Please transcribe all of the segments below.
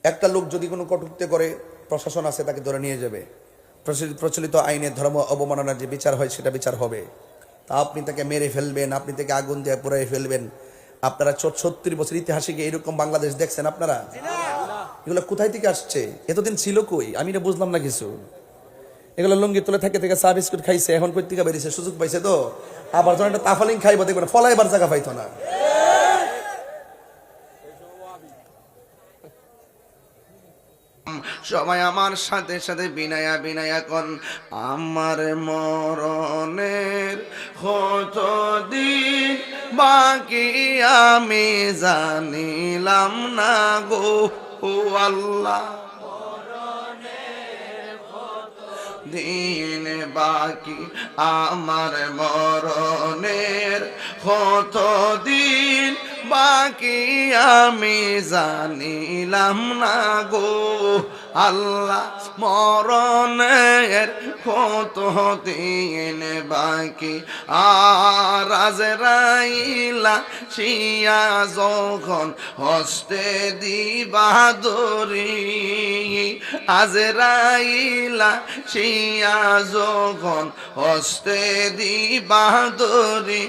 একটা লোক যদি কোনো কটূক্তি করে, প্রশাসন আছে তাকে ধরে নিয়ে যাবে। প্রচলিত আইনে ধর্ম অবমাননার যে বিচার হয় সেটা বিচার হবে। তা আপনি তাকে মেরে ফেলবেন, আপনি তাকে আগুন দিয়ে পুড়িয়ে ফেলবেন। আপনারা 36 বছর ইতিহাসে কি এরকম বাংলাদেশ দেখছেন আপনারা? এগুলো কোথায় থেকে আসছে? এতদিন ছিল কই? আমি এটা বুঝলাম না কিছু। এগুলো লুঙ্গি তুলে থেকে থেকে চা বিস্কুট খাইছে, এখন কই থেকে বেরিয়েছে, সুযোগ পাইছে তো আবার যখন একটা তাফালিং খাইবো দেখবেন ফলাইবার জায়গা পাইতো না। সবাই আমার সাথে সাথে বিনায়া বিনায়া কোন, আমার মরণের কতদিন বাকি আমি জানিলাম না গো আল্লাহ, দিন বাকি আমার মরণের কতদিন বাকি আমি জানিলাম না গো আল্লাহ, মরণের কতদিন বাকি। আর আজরাইলা শিয়া যখন হস্তে দিবা দরি, আজরাইলা শিয়া যখন হস্তে দিবা দরি,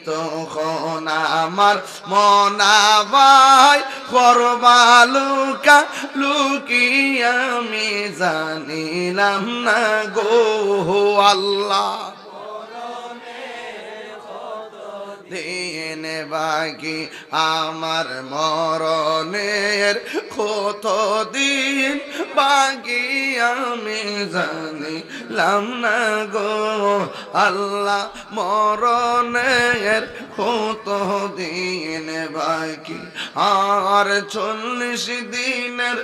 তখন আমার মনাবাই করবা লুকা লুকি আমি জানিলাম না গো আল্লাহ, দিন বাকি আমার মরণের কতদিন বাকি আমি জানিলাম না গো আল্লাহ, মরণের কতদিন বাকি। আর 40 দিনের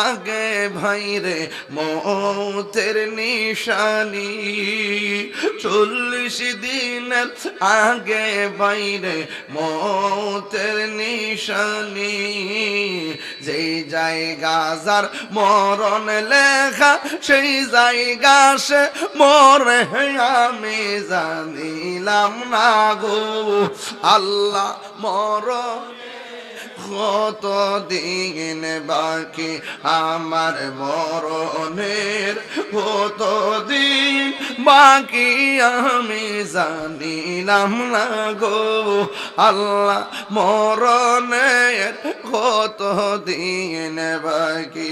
আগে ভাইরে মৌতের নিশানি, 40 দিনের আগে বাইরে মৌতের নিশানি, যেই জায়গা যার মরণ লেখা সেই জায়গা সে মরে আমি জানিলাম না গো আল্লাহ, মরণ কতদিন বাকি আমার মরণের কতদিন বাকি আমি জানিলাম না গো আল্লাহ, মরণের কতদিন বাকি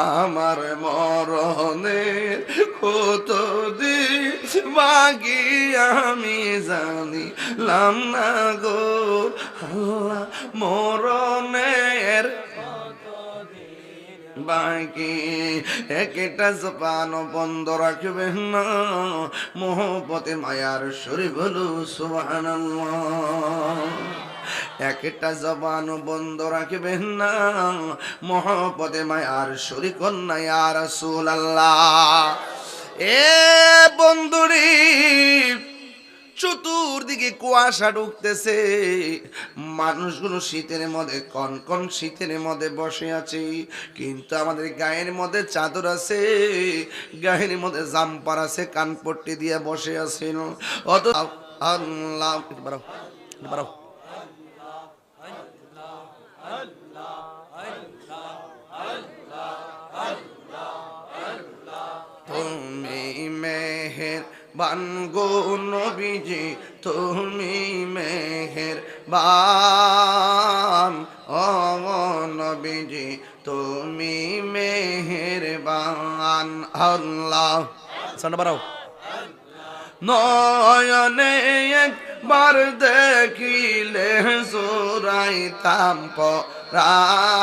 আমার মরণের কতদিন বাকি আমি জানিলাম না গো আল্লাহ, মরণের বাকি। একটা জবান বন্ধ রাখবেন না, মোহব্বতে মায়ার শরীফ বলু সুবহানাল্লাহ। একটা জবান বন্ধ রাখবেন না, মোহব্বতে মায়ার শরীফ কন্যা ইয়া রাসূলুল্লাহ। এ বন্ধুরি, চতুর্দিকে কুয়াশা ঢুকতেছে, মানুষগুলো শীতের মধ্যে কনকন শীতের মধ্যে বসে আছে, কিন্তু আমাদের গায়ের মধ্যে চাদর আছে, গায়ের মধ্যে জাম্পার আছে, কানপট্টি দিয়ে বসে আছে। অত আল্লাহ বাড়াও, তুমি মেহের বানগো নবীজি, তুমি মেহের বান ও নবীজি, তুমি মেহের বান আল্লাহ। সানা বাড়াও, নয়নে একবার দেখিলে জোড়াইতাম পরাণ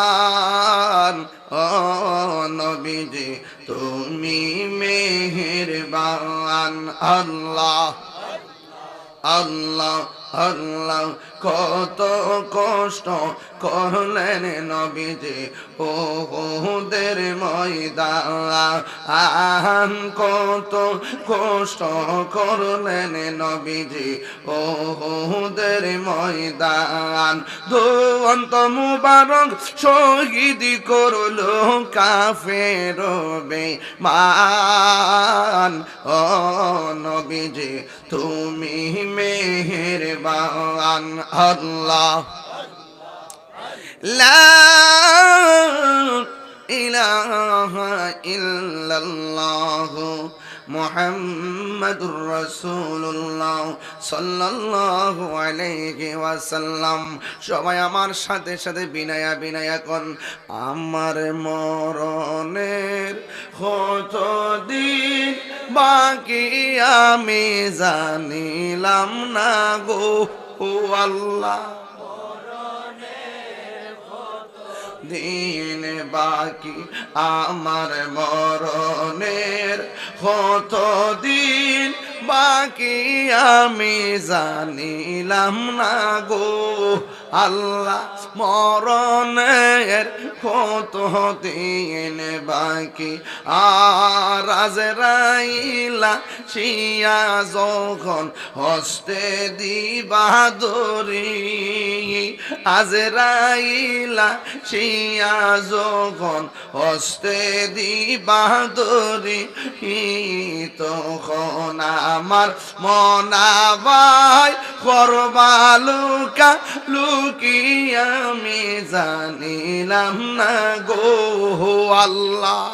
ও নবীজি, তুমি মেহেরবান আল্লাহ আল্লাহ আল্লাহ। কত কষ্ট করলেন নবীজি ওহুদের ময়দান, কত কষ্ট করলেন নবীজি ওহুদের ময়দান। দুঅন্ত মুবারক শহীদ করলো কাফের বেঈমান ও নবীজি, তুমি মেহেরবান আল্লাহ। লা মুহাম্মাদুর রাসূলুল্লাহ সাল্লাল্লাহু আলাইহি ওয়াসাল্লাম। সবাই আমার সাথে সাথে বিনায়া বিনায়া কোন আমার মরণের কতদিন বাকি আমি জানিলাম না গো আল্লাহ, দিন বাকি আমার মরণের কতদিন বাকি আমি জানিলাম না গো আল্লাহ, মরণের কতদিন বাকি। আর আজরাইলা শিয়া যখন হস্তে দিবা দরি, আজরাইলা শিয়া যখন হস্তে দিবা দরি, তখন আমার মনাবাই করবা লুকা লুকি আমি জানিলাম না গো আল্লাহ,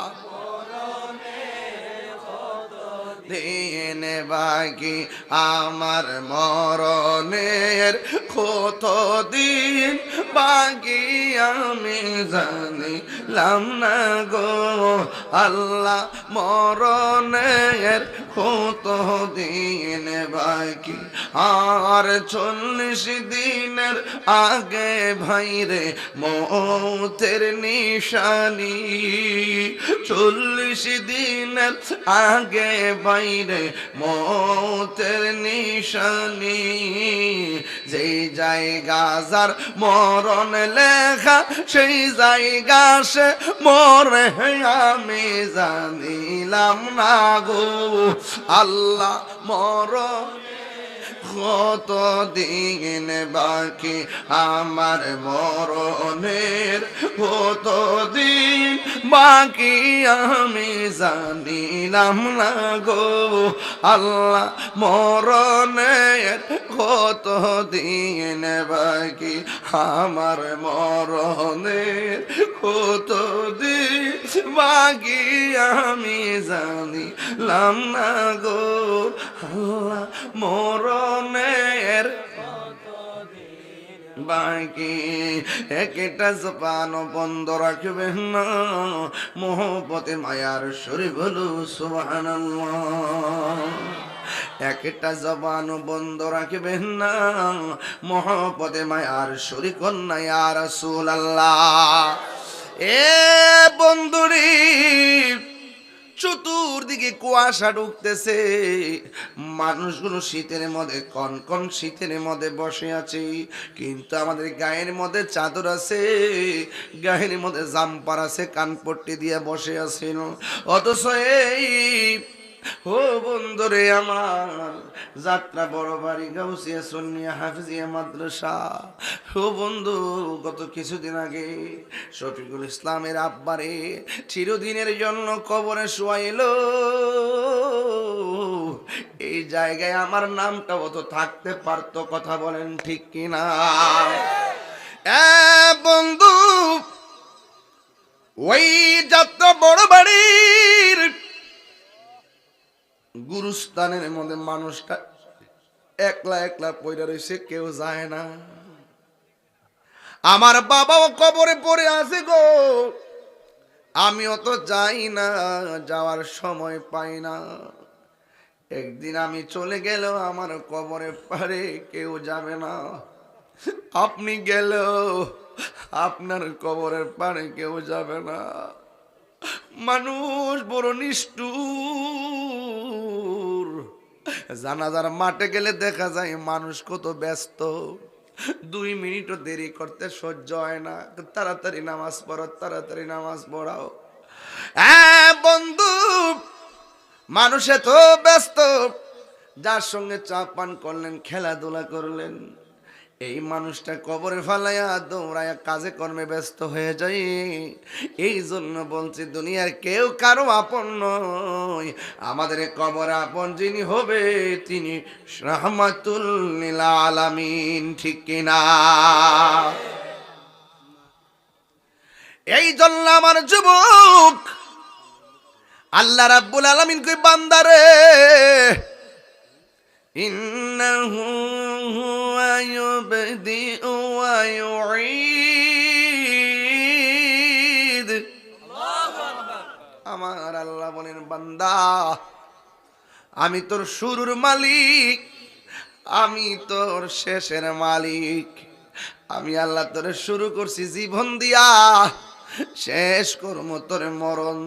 দিন বাকি আমার মরণের কতদিন বাকি আমি জানিলাম না গো আল্লাহ, মরণের কতদিন বাকি। আর 40 দিনের আগে ভাইরে মৌতের নিশানি, 40 দিনের আগে বাইরে মৌতের নিশানি, যেই জায়গা যার মরণ লেখা সেই জায়গা সে মরে আমি জানিলাম না গো আল্লাহ, মরণ কতদিন বাকি আমার মরণের কতদিন বাকি আমি জানিলাম না গো আল্লাহ, মরণের কতদিন বাকি আমার মরণের কতদিন বাকি আমি জানিলাম না গো আল্লাহ, মরণের বাকি। একটা জবান বন্ধ রাখবেন না, মোহব্বতে মায়ার শরীফ বলু সুবহানাল্লাহ। একটা জবান বন্ধ রাখবেন না, মোহব্বতে মায়ার শরীফ কন্যা ইয়া রাসূলুল্লাহ। এ বন্ধুরি, চতুর্দিকে কুয়াশা ঢুকতেছে, মানুষগুলো শীতের মধ্যে কনকন শীতের মধ্যে বসে আছে, কিন্তু আমাদের গায়ের মধ্যে চাদর আছে, গায়ের মধ্যে জাম্পার আছে, কানপট্টি দিয়ে বসে আছে। অথচ এই ও বন্ধুরে আমার, যাত্রা বড় বাড়ি গাউসিয়া সুন্নিয়া হাফিজিয়া মাদ্রাসা। ও বন্ধু, গত কিছুদিন আগে শফিকুল ইসলামের আব্বারে চিরদিনের জন্য কবরে শোয়াইল। এই জায়গায় আমার নামটা তো থাকতে পারতো, কথা বলেন ঠিক কিনা? বন্ধু, ওই যাত্রা বড় বাড়ির গুরুস্থানের মধ্যে মানুষটা একলা একলা পড়ে রয়েছে, কেউ যায় না। আমার বাবাও কবরে পড়ে আছে গো, আমিও তো যাই না, যাওয়ার সময় পাই না। একদিন আমি চলে গেলেও আমার কবরে পারে কেউ যাবে না, আপনি গেলেও আপনার কবরের পারে কেউ যাবে না। মানুষ বড় নিষ্ঠুর। জানাজার মাঠে গেলে দেখা যায় মানুষ কত ব্যস্ত, 2 মিনিটও দেরি করতে সহ্য হয় না। তাড়াতাড়ি নামাজ পড়ো, তাড়াতাড়ি নামাজ পড়াও। বন্ধু, মানুষ এত ব্যস্ত, যার সঙ্গে চা পান করলেন, খেলাধুলা করলেন, এই মানুষটা কবরে ফালাইয়া দৌড়াইয়া কাজে কর্মে ব্যস্ত হয়ে যায়। এই জন্য বলছি, দুনিয়ার কেউ কারো আপন নয়, আমাদের কবরে আপন যিনি হবে তিনি রাহমাতুল লিল আলামিন, ঠিক কিনা? এই জন্য আমার যুবক, আল্লাহ রাব্বুল আলামিন কই বান্দারে ইন্নাহু হুয়া ইউবদিউ ওয়া ইউঈদ। আমার আল্লাহ বলেন বান্দা আমি তোর শুরুর মালিক, আমি তোর শেষের মালিক। আমি আল্লাহ তোরে শুরু করছি জীবন দিয়া, শেষ করবো তোর মরণ